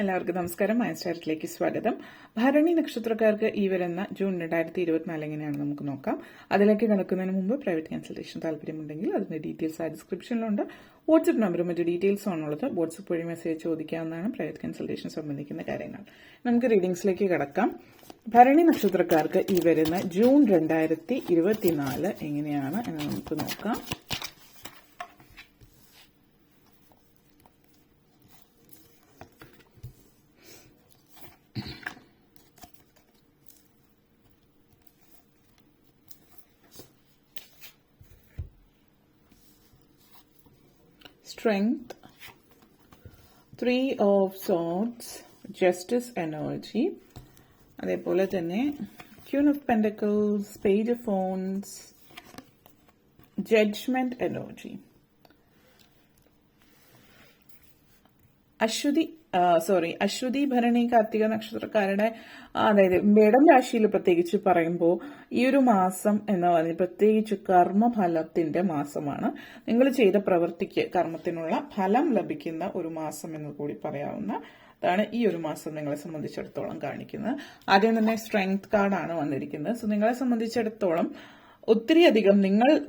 എല്ലാവർക്കും നമസ്കാരം. മൈൻസ്റ്റാറിലേക്ക് സ്വാഗതം. ഭരണി നക്ഷത്രക്കാർക്ക് ഈ വരുന്ന ജൂൺ 2024 എങ്ങനെയാണ് നമുക്ക് നോക്കാം. അതിലേക്ക് കടക്കുന്നതിന് മുമ്പ് പ്രൈവറ്റ് കൺസൾട്ടേഷൻ താല്പര്യമുണ്ടെങ്കിൽ അതിന്റെ ഡീറ്റെയിൽസ് ആ ഡിസ്ക്രിപ്ഷനിലുണ്ട്. വാട്സ്ആപ്പ് നമ്പറും മറ്റു ഡീറ്റെയിൽസും ആണുള്ളത്. വാട്സ്ആപ്പ് വഴി മെസ്സേജ് ചോദിക്കാവുന്നതാണ് പ്രൈവറ്റ് കൺസൾട്ടേഷൻ സംബന്ധിക്കുന്ന കാര്യങ്ങൾ. നമുക്ക് റീഡിംഗ്സിലേക്ക് കടക്കാം. ഭരണി നക്ഷത്രക്കാർക്ക് ഈ വരുന്ന ജൂൺ 2024 എങ്ങനെയാണ് എന്ന് നമുക്ക് നോക്കാം. Strength, 3 of Swords, Justice energy, അതേപോലെ തന്നെ Queen of Pentacles, Page of Wands, Judgment energy. Ashwathi Bharani Karthika നക്ഷത്രക്കാരുടെ അതായത് മേടം രാശിയിൽ പ്രത്യേകിച്ച് പറയുമ്പോൾ ഈ ഒരു മാസം എന്ന് പറയുന്നത് പ്രത്യേകിച്ച് കർമ്മഫലത്തിന്റെ മാസമാണ്. നിങ്ങൾ ചെയ്ത പ്രവൃത്തിക്ക് കർമ്മത്തിനുള്ള ഫലം ലഭിക്കുന്ന ഒരു മാസം എന്ന് കൂടി പറയാവുന്ന അതാണ് ഈ ഒരു മാസം നിങ്ങളെ സംബന്ധിച്ചിടത്തോളം കാണിക്കുന്നത്. ആദ്യം തന്നെ സ്ട്രെങ്ത് കാർഡാണ് വന്നിരിക്കുന്നത്. സോ നിങ്ങളെ സംബന്ധിച്ചിടത്തോളം ഒത്തിരി അധികം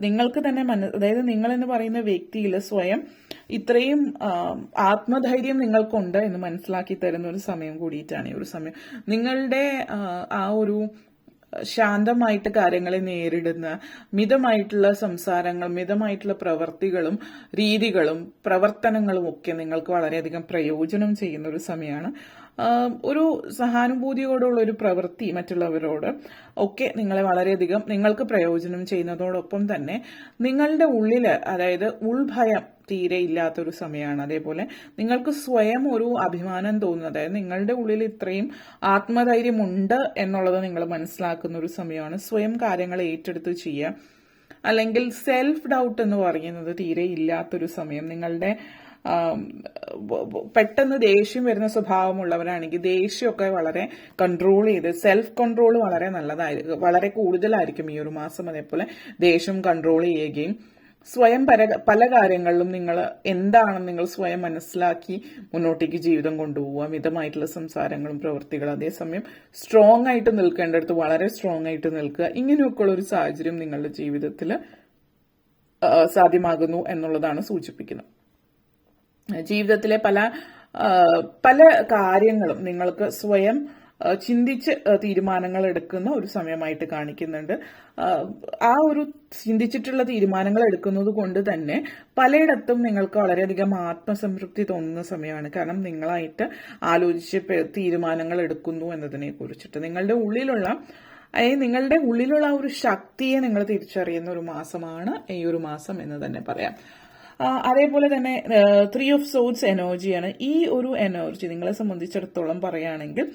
നിങ്ങൾക്ക് തന്നെ അതായത് നിങ്ങൾ എന്ന് പറയുന്ന വ്യക്തിയിൽ സ്വയം ഇത്രയും ആത്മധൈര്യം നിങ്ങൾക്കുണ്ട് എന്ന് മനസ്സിലാക്കി തരുന്ന ഒരു സമയം കൂടിയിട്ടാണ് ഈ ഒരു സമയം. നിങ്ങളുടെ ആ ഒരു ശാന്തമായിട്ട് കാര്യങ്ങളെ നേരിടുന്ന മിതമായിട്ടുള്ള സംസാരങ്ങൾ, മിതമായിട്ടുള്ള പ്രവൃത്തികളും രീതികളും പ്രവർത്തനങ്ങളും ഒക്കെ നിങ്ങൾക്ക് വളരെയധികം പ്രയോജനം ചെയ്യുന്ന ഒരു സമയമാണ്. ഒരു സഹാനുഭൂതിയോടുള്ള ഒരു പ്രവൃത്തി മറ്റുള്ളവരോട് ഒക്കെ നിങ്ങളെ വളരെയധികം നിങ്ങൾക്ക് പ്രയോജനം ചെയ്യുന്നതോടൊപ്പം തന്നെ നിങ്ങളുടെ ഉള്ളില് അതായത് ഉൾഭയം തീരെ ഇല്ലാത്തൊരു സമയമാണ്. അതേപോലെ നിങ്ങൾക്ക് സ്വയം ഒരു അഭിമാനം തോന്നുന്നത്, അതായത് നിങ്ങളുടെ ഉള്ളിൽ ഇത്രയും ആത്മധൈര്യമുണ്ട് എന്നുള്ളത് നിങ്ങൾ മനസ്സിലാക്കുന്ന ഒരു സമയമാണ്. സ്വയം കാര്യങ്ങൾ ഏറ്റെടുത്ത് ചെയ്യുക, അല്ലെങ്കിൽ സെൽഫ് ഡൗട്ട് എന്ന് പറയുന്നത് തീരെ ഇല്ലാത്തൊരു സമയം. നിങ്ങളുടെ പെട്ടെന്ന് ദേഷ്യം വരുന്ന സ്വഭാവമുള്ളവരാണെങ്കിൽ ദേഷ്യമൊക്കെ വളരെ കൺട്രോൾ ചെയ്ത് സെൽഫ് കൺട്രോൾ വളരെ നല്ലതായിരിക്കും, വളരെ കൂടുതലായിരിക്കും ഈ ഒരു മാസം. അതേപോലെ ദേഷ്യം കൺട്രോൾ ചെയ്യുകയും സ്വയം പല കാര്യങ്ങളിലും നിങ്ങൾ എന്താണെന്ന് നിങ്ങൾ സ്വയം മനസ്സിലാക്കി മുന്നോട്ടേക്ക് ജീവിതം കൊണ്ടുപോവുക. മിതമായിട്ടുള്ള സംസാരങ്ങളും പ്രവൃത്തികളും, അതേസമയം സ്ട്രോങ് ആയിട്ട് നിൽക്കേണ്ടടുത്ത് വളരെ സ്ട്രോങ് ആയിട്ട് നിൽക്കുക. ഇങ്ങനെയൊക്കെയുള്ള ഒരു സാഹചര്യം നിങ്ങളുടെ ജീവിതത്തിൽ സാധ്യമാകുന്നു എന്നുള്ളതാണ് സൂചിപ്പിക്കുന്നത്. ജീവിതത്തിലെ പല കാര്യങ്ങളും നിങ്ങൾക്ക് സ്വയം ചിന്തിച്ച് തീരുമാനങ്ങൾ എടുക്കുന്ന ഒരു സമയമായിട്ട് കാണിക്കുന്നുണ്ട്. ആ ഒരു ചിന്തിച്ചിട്ടുള്ള തീരുമാനങ്ങൾ എടുക്കുന്നത് കൊണ്ട് തന്നെ പലയിടത്തും നിങ്ങൾക്ക് വളരെയധികം ആത്മസംതൃപ്തി തോന്നുന്ന സമയമാണ്. കാരണം നിങ്ങളായിട്ട് ആലോചിച്ച് തീരുമാനങ്ങൾ എടുക്കുന്നു എന്നതിനെ കുറിച്ചിട്ട് നിങ്ങളുടെ ഉള്ളിലുള്ള ആ ഒരു ശക്തിയെ നിങ്ങൾ തിരിച്ചറിയുന്ന ഒരു മാസമാണ് ഈ ഒരു മാസം എന്ന് തന്നെ പറയാം. അതേപോലെ തന്നെ 3 of Swords എനർജിയാണ്. ഈ ഒരു എനർജി നിങ്ങളെ സംബന്ധിച്ചിടത്തോളം പറയുകയാണെങ്കിൽ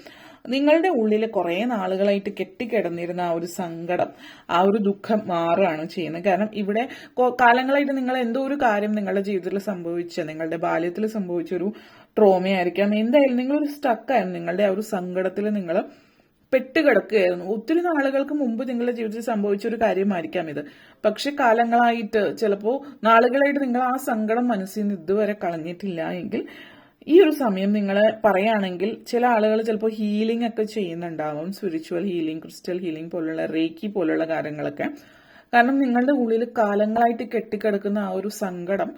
നിങ്ങളുടെ ഉള്ളിൽ കുറെ നാളുകളായിട്ട് കെട്ടിക്കിടന്നിരുന്ന ആ ഒരു സങ്കടം, ആ ഒരു ദുഃഖം മാറുകയാണ് ചെയ്യുന്നത്. കാരണം ഇവിടെ കാലങ്ങളായിട്ട് നിങ്ങൾ എന്തോ ഒരു കാര്യം നിങ്ങളുടെ ജീവിതത്തിൽ നിങ്ങളുടെ ബാല്യത്തിൽ സംഭവിച്ച ഒരു ട്രോമയായിരിക്കാം. എന്തായാലും നിങ്ങളൊരു സ്റ്റക്കായിരുന്നു, നിങ്ങളുടെ ആ ഒരു സങ്കടത്തിൽ നിങ്ങൾ പെട്ടുകിടക്കുകയായിരുന്നു. ഒത്തിരി നാളുകൾക്ക് മുമ്പ് നിങ്ങളുടെ ജീവിതത്തിൽ സംഭവിച്ച ഒരു കാര്യമായിരിക്കാം ഇത്. പക്ഷെ കാലങ്ങളായിട്ട് ചിലപ്പോൾ നാളുകളായിട്ട് നിങ്ങൾ ആ സങ്കടം മനസ്സിൽ നിന്ന് ഇതുവരെ കളഞ്ഞിട്ടില്ല എങ്കിൽ ഈ ഒരു സമയം നിങ്ങൾ പറയുകയാണെങ്കിൽ ചില ആളുകൾ ചിലപ്പോൾ ഹീലിംഗ് ഒക്കെ ചെയ്യുന്നുണ്ടാവും. സ്പിരിച്വൽ ഹീലിംഗ്, ക്രിസ്റ്റൽ ഹീലിംഗ് പോലുള്ള റേക്കി പോലുള്ള കാര്യങ്ങളൊക്കെ. കാരണം നിങ്ങളുടെ ഉള്ളിൽ കാലങ്ങളായിട്ട് കെട്ടിക്കിടക്കുന്ന ആ ഒരു സങ്കടം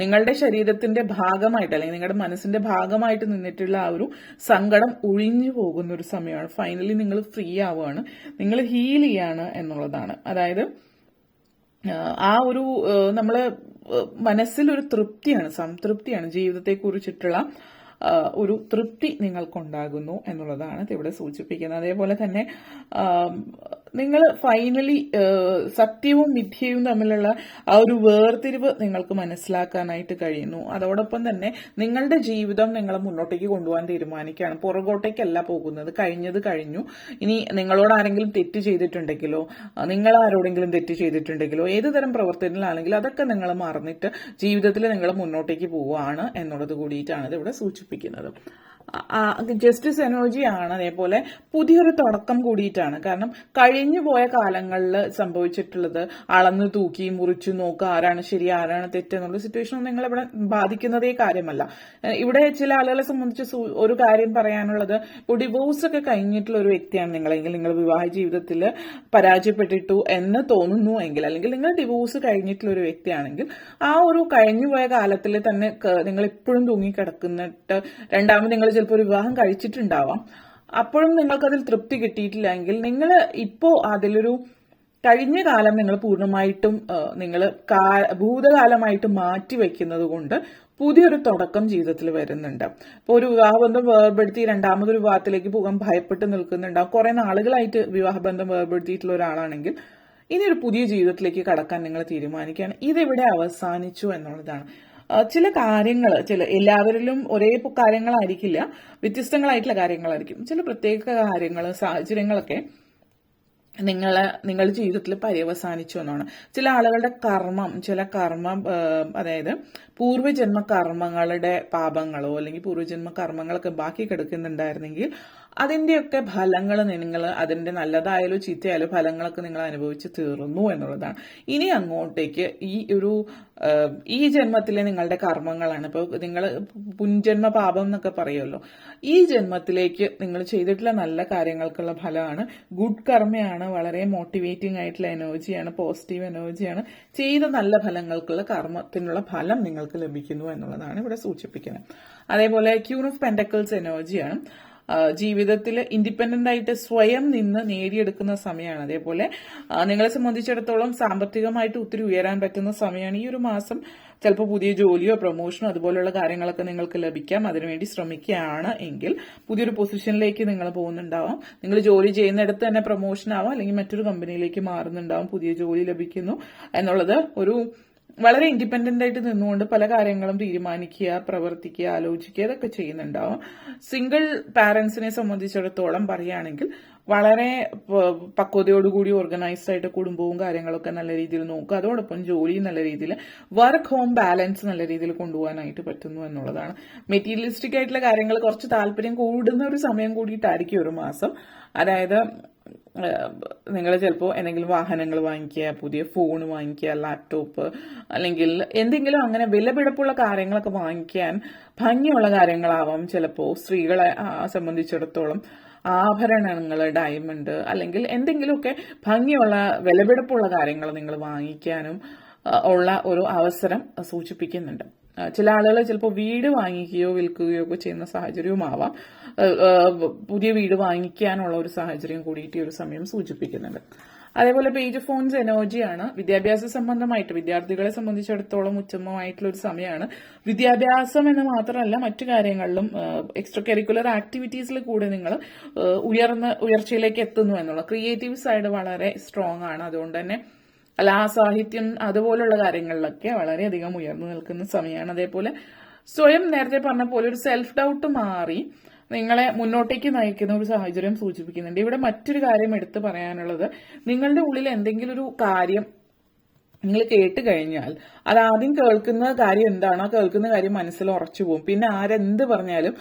നിങ്ങളുടെ ശരീരത്തിന്റെ ഭാഗമായിട്ട് അല്ലെങ്കിൽ നിങ്ങളുടെ മനസ്സിന്റെ ഭാഗമായിട്ട് നിന്നിട്ടുള്ള ആ ഒരു സങ്കടം ഒഴിഞ്ഞു പോകുന്ന ഒരു സമയമാണ്. ഫൈനലി നിങ്ങൾ ഫ്രീ ആവുകയാണ്, നിങ്ങൾ ഹീൽ ചെയ്യാണ് എന്നുള്ളതാണ്. അതായത് ആ ഒരു നമ്മള് മനസ്സിലൊരു സംതൃപ്തിയാണ്, ജീവിതത്തെ കുറിച്ചിട്ടുള്ള ഒരു തൃപ്തി നിങ്ങൾക്കുണ്ടാകുന്നു എന്നുള്ളതാണ് ഇവിടെ സൂചിപ്പിക്കുന്നത്. അതേപോലെ തന്നെ നിങ്ങൾ ഫൈനലി സത്യവും മിഥ്യയും തമ്മിലുള്ള ആ ഒരു വേർതിരിവ് നിങ്ങൾക്ക് മനസ്സിലാക്കാനായിട്ട് കഴിയുന്നു. അതോടൊപ്പം തന്നെ നിങ്ങളുടെ ജീവിതം നിങ്ങൾ മുന്നോട്ടേക്ക് കൊണ്ടുപോകാൻ തീരുമാനിക്കുകയാണ്. പുറകോട്ടേക്കല്ല പോകുന്നത്. കഴിഞ്ഞത് കഴിഞ്ഞു. ഇനി നിങ്ങളോട് ആരെങ്കിലും തെറ്റ് ചെയ്തിട്ടുണ്ടെങ്കിലോ നിങ്ങൾ ആരോടെങ്കിലും തെറ്റ് ചെയ്തിട്ടുണ്ടെങ്കിലോ ഏത് തരം പ്രവർത്തനങ്ങളാണെങ്കിലും അതൊക്കെ നിങ്ങൾ മറന്നിട്ട് ജീവിതത്തിൽ നിങ്ങൾ മുന്നോട്ടേക്ക് പോവുകയാണ് എന്നുള്ളത് കൂടിയിട്ടാണ് ഇത് ഇവിടെ സൂചിപ്പിക്കുന്നത്. ജസ്റ്റിസ് എനർജി ആണ്. അതേപോലെ പുതിയൊരു തുടക്കം കൂടിയിട്ടാണ്. കാരണം കഴിഞ്ഞു പോയ കാലങ്ങളിൽ സംഭവിച്ചിട്ടുള്ളത് അളന്നു തൂക്കി മുറിച്ചു നോക്കുക, ആരാണ് ശരി ആരാണ് തെറ്റ് എന്നുള്ള സിറ്റുവേഷൻ ഒന്നും നിങ്ങളിവിടെ ബാധിക്കുന്നതേ കാര്യമല്ല. ഇവിടെ ചില ആളുകളെ സംബന്ധിച്ച് ഒരു കാര്യം പറയാനുള്ളത്, ഇപ്പോൾ ഡിവോഴ്സ് ഒക്കെ കഴിഞ്ഞിട്ടുള്ള ഒരു വ്യക്തിയാണ് നിങ്ങളെങ്കിൽ, നിങ്ങൾ വിവാഹ ജീവിതത്തിൽ പരാജയപ്പെട്ടിട്ടു എന്ന് തോന്നുന്നു എങ്കിൽ, അല്ലെങ്കിൽ നിങ്ങൾ ഡിവോഴ്സ് കഴിഞ്ഞിട്ടുള്ള ഒരു വ്യക്തിയാണെങ്കിൽ, ആ ഒരു കഴിഞ്ഞുപോയ കാലത്തിൽ തന്നെ നിങ്ങൾ ഇപ്പോഴും തൂങ്ങിക്കിടക്കുന്നിട്ട് രണ്ടാമത് നിങ്ങൾ ചിലപ്പോൾ ഒരു വിവാഹം കഴിച്ചിട്ടുണ്ടാവാം, അപ്പോഴും നിങ്ങൾക്കതിൽ തൃപ്തി കിട്ടിയിട്ടില്ലെങ്കിൽ നിങ്ങൾ ഇപ്പോൾ അതിലൊരു കഴിഞ്ഞ കാലം നിങ്ങൾ പൂർണ്ണമായിട്ടും നിങ്ങൾ ഭൂതകാലമായിട്ട് മാറ്റി വെക്കുന്നത് കൊണ്ട് പുതിയൊരു തുടക്കം ജീവിതത്തിൽ വരുന്നുണ്ട്. ഇപ്പോൾ ഒരു വിവാഹബന്ധം വേർപെടുത്തി രണ്ടാമതൊരു വിവാഹത്തിലേക്ക് പോകാൻ ഭയപ്പെട്ട് നിൽക്കുന്നുണ്ടാവും. കുറെ നാളുകളായിട്ട് വിവാഹബന്ധം വേർപെടുത്തിയിട്ടുള്ള ഒരാളാണെങ്കിൽ ഇനി ഒരു പുതിയ ജീവിതത്തിലേക്ക് കടക്കാൻ നിങ്ങൾ തീരുമാനിക്കുകയാണ്. ഇതിവിടെ അവസാനിച്ചു എന്നുള്ളതാണ്. ചില കാര്യങ്ങൾ എല്ലാവരിലും ഒരേ കാര്യങ്ങളായിരിക്കില്ല, വ്യത്യസ്തങ്ങളായിട്ടുള്ള കാര്യങ്ങളായിരിക്കും. ചില പ്രത്യേക കാര്യങ്ങൾ സാഹചര്യങ്ങളൊക്കെ നിങ്ങളുടെ ജീവിതത്തിൽ പര്യവസാനിച്ചു എന്നാണ്. ചില ആളുകളുടെ കർമ്മം അതായത് പൂർവ്വജന്മ കർമ്മങ്ങളുടെ പാപങ്ങളോ അല്ലെങ്കിൽ പൂർവ്വജന്മ കർമ്മങ്ങളൊക്കെ ബാക്കി കിടക്കുന്നുണ്ടായിരുന്നെങ്കിൽ അതിന്റെയൊക്കെ ഫലങ്ങൾ നിങ്ങൾ അതിന്റെ നല്ലതായാലോ ചീത്തയായാലോ ഫലങ്ങളൊക്കെ നിങ്ങൾ അനുഭവിച്ച് തീർന്നു എന്നുള്ളതാണ്. ഇനി അങ്ങോട്ടേക്ക് ഈ ജന്മത്തിലെ നിങ്ങളുടെ കർമ്മങ്ങളാണ്. ഇപ്പോൾ നിങ്ങൾ പുൻജന്മ പാപം എന്നൊക്കെ പറയുമല്ലോ, ഈ ജന്മത്തിലേക്ക് നിങ്ങൾ ചെയ്തിട്ടുള്ള നല്ല കാര്യങ്ങൾക്കുള്ള ഫലമാണ്. ഗുഡ് കർമ്മയാണ്, വളരെ മോട്ടിവേറ്റിംഗ് ആയിട്ടുള്ള എനർജിയാണ്, പോസിറ്റീവ് എനർജിയാണ്. ചെയ്ത നല്ല ഫലങ്ങൾക്കുള്ള കർമ്മത്തിനുള്ള ഫലം നിങ്ങൾക്ക് ലഭിക്കുന്നു എന്നുള്ളതാണ് ഇവിടെ സൂചിപ്പിക്കുന്നത്. അതേപോലെ ക്യൂൺ ഓഫ് പെന്റക്കിൾസ് എനർജിയാണ്. ജീവിതത്തിൽ ഇൻഡിപെൻഡന്റ് ആയിട്ട് സ്വയം നിന്ന് നേടിയെടുക്കുന്ന സമയമാണ്. അതേപോലെ നിങ്ങളെ സംബന്ധിച്ചിടത്തോളം സാമ്പത്തികമായിട്ട് ഒത്തിരി ഉയരാൻ പറ്റുന്ന സമയമാണ് ഈ ഒരു മാസം. ചിലപ്പോൾ പുതിയ ജോലിയോ പ്രൊമോഷനോ അതുപോലുള്ള കാര്യങ്ങളൊക്കെ നിങ്ങൾക്ക് ലഭിക്കാം. അതിനുവേണ്ടി ശ്രമിക്കുകയാണ് എങ്കിൽ പുതിയൊരു പൊസിഷനിലേക്ക് നിങ്ങൾ പോകുന്നുണ്ടാവാം. നിങ്ങൾ ജോലി ചെയ്യുന്നിടത്ത് തന്നെ പ്രൊമോഷൻ ആവാം, അല്ലെങ്കിൽ മറ്റൊരു കമ്പനിയിലേക്ക് മാറുന്നുണ്ടാവും, പുതിയ ജോലി ലഭിക്കുന്നു എന്നുള്ളത് ഒരു വളരെ ഇൻഡിപെൻഡന്റ് ആയിട്ട് നിന്നുകൊണ്ട് പല കാര്യങ്ങളും തീരുമാനിക്കുക, പ്രവർത്തിക്കുക, ആലോചിക്കുക ഇതൊക്കെ ചെയ്യുന്നുണ്ടാവും. സിംഗിൾ പാരന്റ്സിനെ സംബന്ധിച്ചിടത്തോളം പറയുകയാണെങ്കിൽ വളരെ പക്വതയോടുകൂടി ഓർഗനൈസ്ഡ് ആയിട്ട് കുടുംബവും കാര്യങ്ങളൊക്കെ നല്ല രീതിയിൽ നോക്കുക, അതോടൊപ്പം ജോലി നല്ല രീതിയിൽ വർക്ക് ഹോം ബാലൻസ് നല്ല രീതിയിൽ കൊണ്ടുപോകാനായിട്ട് പറ്റുന്നു എന്നുള്ളതാണ്. മെറ്റീരിയലിസ്റ്റിക് ആയിട്ടുള്ള കാര്യങ്ങൾ കുറച്ച് താല്പര്യം കൂടുന്ന ഒരു സമയം കൂടിയിട്ടായിരിക്കും ഒരു മാസം. അതായത് നിങ്ങൾ ചിലപ്പോൾ എന്തെങ്കിലും വാഹനങ്ങൾ വാങ്ങിക്കുക, പുതിയ ഫോൺ വാങ്ങിക്കുക, ലാപ്ടോപ്പ്, അല്ലെങ്കിൽ എന്തെങ്കിലും അങ്ങനെ വിലപിടിപ്പുള്ള കാര്യങ്ങളൊക്കെ വാങ്ങിക്കാൻ ഭംഗിയുള്ള കാര്യങ്ങളാവാം. ചിലപ്പോൾ സ്ത്രീകളെ സംബന്ധിച്ചിടത്തോളം ആഭരണങ്ങൾ, ഡയമണ്ട്, അല്ലെങ്കിൽ എന്തെങ്കിലുമൊക്കെ ഭംഗിയുള്ള വിലപിടിപ്പുള്ള കാര്യങ്ങൾ നിങ്ങൾ വാങ്ങിക്കാനും ഉള്ള ഒരു അവസരം സൂചിപ്പിക്കുന്നുണ്ട്. ചില ആളുകൾ ചിലപ്പോൾ വീട് വാങ്ങിക്കുകയോ വിൽക്കുകയോ ഒക്കെ ചെയ്യുന്ന സാഹചര്യവുമാവാം. പുതിയ വീട് വാങ്ങിക്കാനുള്ള ഒരു സാഹചര്യം കൂടിയിട്ട് ഈ ഒരു സമയം സൂചിപ്പിക്കുന്നുണ്ട്. അതേപോലെ പേജ് ഓഫ് ഫോൺസ് എനർജിയാണ്. വിദ്യാഭ്യാസ സംബന്ധമായിട്ട് വിദ്യാർത്ഥികളെ സംബന്ധിച്ചിടത്തോളം ഉത്തമമായിട്ടുള്ള ഒരു സമയമാണ്. വിദ്യാഭ്യാസം എന്ന് മാത്രമല്ല മറ്റു കാര്യങ്ങളിലും എക്സ്ട്രാ കരിക്കുലർ ആക്ടിവിറ്റീസിൽ കൂടെ നിങ്ങൾ ഉയർച്ചയിലേക്ക് എത്തുന്നു എന്നുള്ള ക്രിയേറ്റീവ് സൈഡ് വളരെ സ്ട്രോങ് ആണ്. അതുകൊണ്ട് തന്നെ സാഹിത്യം അതുപോലുള്ള കാര്യങ്ങളിലൊക്കെ വളരെയധികം ഉയർന്നു നിൽക്കുന്ന സമയമാണ്. അതേപോലെ സ്വയം നേരത്തെ പറഞ്ഞ പോലെ ഒരു സെൽഫ് ഡൗട്ട് മാറി നിങ്ങളെ മുന്നോട്ടേക്ക് നയിക്കുന്ന ഒരു സാഹചര്യം സൂചിപ്പിക്കുന്നുണ്ട്. ഇവിടെ മറ്റൊരു കാര്യം എടുത്തു പറയാനുള്ളത്, നിങ്ങളുടെ ഉള്ളിൽ എന്തെങ്കിലും ഒരു കാര്യം നിങ്ങൾ കേട്ട് കഴിഞ്ഞാൽ അത് ആദ്യം കേൾക്കുന്ന കാര്യം എന്താണോ കേൾക്കുന്ന കാര്യം മനസ്സിൽ ഉറച്ചു പോകും. പിന്നെ ആരെന്ത് പറഞ്ഞാലും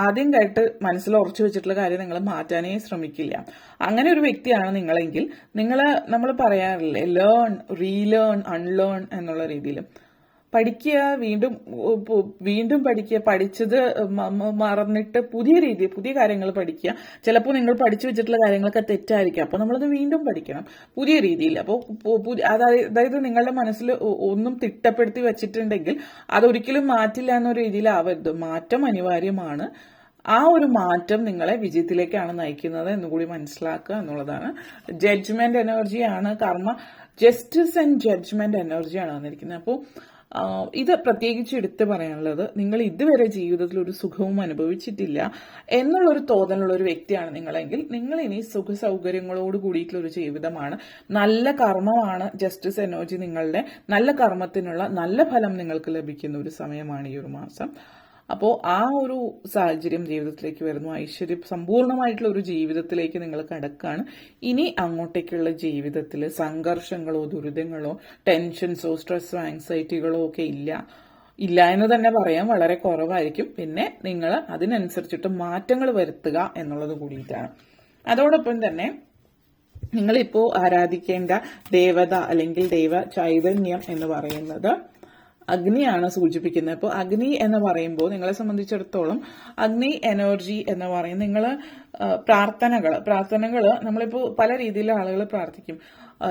ആദ്യം കേട്ട് മനസ്സിൽ ഉറച്ചു വെച്ചിട്ടുള്ള കാര്യം നിങ്ങൾ മാറ്റാനേ ശ്രമിക്കില്ല. അങ്ങനെ ഒരു വ്യക്തിയാണ് നിങ്ങളെങ്കിൽ നമ്മൾ പറയാറില്ലേ, ലേൺ, റീലേൺ, അൺലേൺ എന്നുള്ള രീതിയിൽ പഠിക്കുക, വീണ്ടും പഠിക്കുക, പഠിച്ചത് മറന്നിട്ട് പുതിയ കാര്യങ്ങൾ പഠിക്കുക. ചിലപ്പോൾ നിങ്ങൾ പഠിച്ചു വെച്ചിട്ടുള്ള കാര്യങ്ങളൊക്കെ തെറ്റായിരിക്കും, അപ്പോൾ നമ്മളത് വീണ്ടും പഠിക്കണം പുതിയ രീതിയിൽ. അപ്പോൾ അതായത് നിങ്ങളുടെ മനസ്സിൽ ഒന്നും തിട്ടപ്പെടുത്തി വെച്ചിട്ടുണ്ടെങ്കിൽ അതൊരിക്കലും മാറ്റില്ല എന്നൊരു രീതിയിലാവരുത്. മാറ്റം അനിവാര്യമാണ്. ആ ഒരു മാറ്റം നിങ്ങളെ വിജയത്തിലേക്കാണ് നയിക്കുന്നത് എന്നുകൂടി മനസ്സിലാക്കുക എന്നുള്ളതാണ്. ജഡ്ജ്മെന്റ് എനർജിയാണ് കർമ്മ. ജസ്റ്റിസ് ആൻഡ് ജഡ്ജ്മെന്റ് എനർജിയാണ് വന്നിരിക്കുന്നത്. അപ്പോൾ ഇത് പ്രത്യേകിച്ച് എടുത്തു പറയാനുള്ളത്, നിങ്ങൾ ഇതുവരെ ജീവിതത്തിൽ ഒരു സുഖവും അനുഭവിച്ചിട്ടില്ല എന്നുള്ളൊരു തോന്നലുള്ള ഒരു വ്യക്തിയാണ് നിങ്ങളെങ്കിൽ നിങ്ങൾ ഇനി സുഖ സൗകര്യങ്ങളോട് കൂടിയിട്ടുള്ള ഒരു ജീവിതമാണ്. നല്ല കർമ്മമാണ് ജസ്റ്റിസ് എനർജി. നിങ്ങളുടെ നല്ല കർമ്മത്തിനുള്ള നല്ല ഫലം നിങ്ങൾക്ക് ലഭിക്കുന്ന ഒരു സമയമാണ് ഈ ഒരു മാസം. അപ്പോൾ ആ ഒരു സാഹചര്യം ജീവിതത്തിലേക്ക് വരുന്നു. ഐശ്വര്യം സമ്പൂർണമായിട്ടുള്ള ഒരു ജീവിതത്തിലേക്ക് നിങ്ങൾ കടക്കുകയാണ്. ഇനി അങ്ങോട്ടേക്കുള്ള ജീവിതത്തിൽ സംഘർഷങ്ങളോ ദുരിതങ്ങളോ ടെൻഷൻസോ സ്ട്രെസ്സോ ആങ്സൈറ്റികളോ ഒക്കെ ഇല്ല. ഇല്ല എന്ന് തന്നെ പറയാം, വളരെ കുറവായിരിക്കും. പിന്നെ നിങ്ങൾ അതിനനുസരിച്ചിട്ട് മാറ്റങ്ങൾ വരുത്തുക എന്നുള്ളത് കൂടിയിട്ടാണ്. അതോടൊപ്പം തന്നെ നിങ്ങളിപ്പോ ആരാധിക്കേണ്ട ദേവത അല്ലെങ്കിൽ ദൈവ ചൈതന്യം എന്ന് പറയുന്നത് അഗ്നിയാണ് സൂചിപ്പിക്കുന്നത്. അപ്പോൾ അഗ്നി എന്ന് പറയുമ്പോൾ നിങ്ങളെ സംബന്ധിച്ചിടത്തോളം അഗ്നി എനർജി എന്ന് പറയും. നിങ്ങൾ പ്രാർത്ഥനകൾ നമ്മളിപ്പോൾ പല രീതിയിൽ ആളുകൾ പ്രാർത്ഥിക്കും.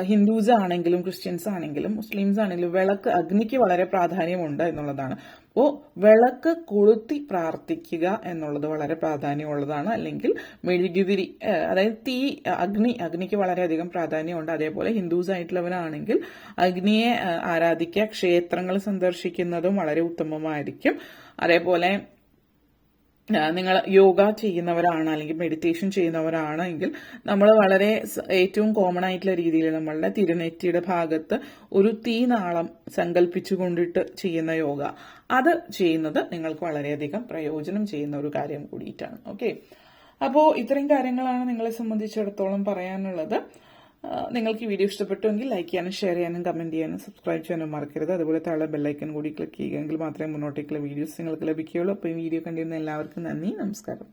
ഹിന്ദുസ് ആണെങ്കിലും ക്രിസ്ത്യൻസ് ആണെങ്കിലും മുസ്ലിംസ് ആണെങ്കിലും വിളക്ക് അഗ്നിക്ക് വളരെ പ്രാധാന്യമുണ്ട് എന്നുള്ളതാണ്. അപ്പോൾ വിളക്ക് കൊളുത്തി പ്രാർത്ഥിക്കുക എന്നുള്ളത് വളരെ പ്രാധാന്യമുള്ളതാണ്. അല്ലെങ്കിൽ മെഴുകുതിരി, അതായത് തീ, അഗ്നിക്ക് വളരെയധികം പ്രാധാന്യമുണ്ട്. അതേപോലെ ഹിന്ദുസ് ആയിട്ടുള്ളവരാണെങ്കിൽ അഗ്നിയെ ആരാധിക്കുക, ക്ഷേത്രങ്ങൾ സന്ദർശിക്കുന്നതും വളരെ ഉത്തമമായിരിക്കും. അതേപോലെ നിങ്ങൾ യോഗ ചെയ്യുന്നവരാണ് അല്ലെങ്കിൽ മെഡിറ്റേഷൻ ചെയ്യുന്നവരാണ് എങ്കിൽ നമ്മൾ വളരെ ഏറ്റവും കോമൺ ആയിട്ടുള്ള രീതിയിൽ നമ്മളുടെ തിരുനെറ്റിയുടെ ഭാഗത്ത് ഒരു തീനാളം സങ്കല്പിച്ചുകൊണ്ടിട്ട് ചെയ്യുന്ന യോഗ, അത് ചെയ്യുന്നത് നിങ്ങൾക്ക് വളരെയധികം പ്രയോജനം ചെയ്യുന്ന ഒരു കാര്യം കൂടിയിട്ടാണ്. ഓക്കെ, അപ്പോൾ ഇത്രയും കാര്യങ്ങളാണ് നിങ്ങളെ സംബന്ധിച്ചിടത്തോളം പറയാനുള്ളത്. നിങ്ങൾക്ക് ഈ വീഡിയോ ഇഷ്ടപ്പെട്ടുവെങ്കിൽ ലൈക്ക് ചെയ്യാനും ഷെയർ ചെയ്യാനും കമന്റ് ചെയ്യാനും സബ്സ്ക്രൈബ് ചെയ്യാനും മറക്കരുത്. അതുപോലെ താഴെ ബെല്ലൈക്കൻ കൂടി ക്ലിക്ക് ചെയ്യുമെങ്കിൽ മാത്രമേ മുന്നോട്ടേക്കുള്ള വീഡിയോസ് നിങ്ങൾക്ക് ലഭിക്കുകയുള്ളൂ. അപ്പോൾ ഈ വീഡിയോ കണ്ടിരുന്ന എല്ലാവർക്കും നന്ദി, നമസ്കാരം.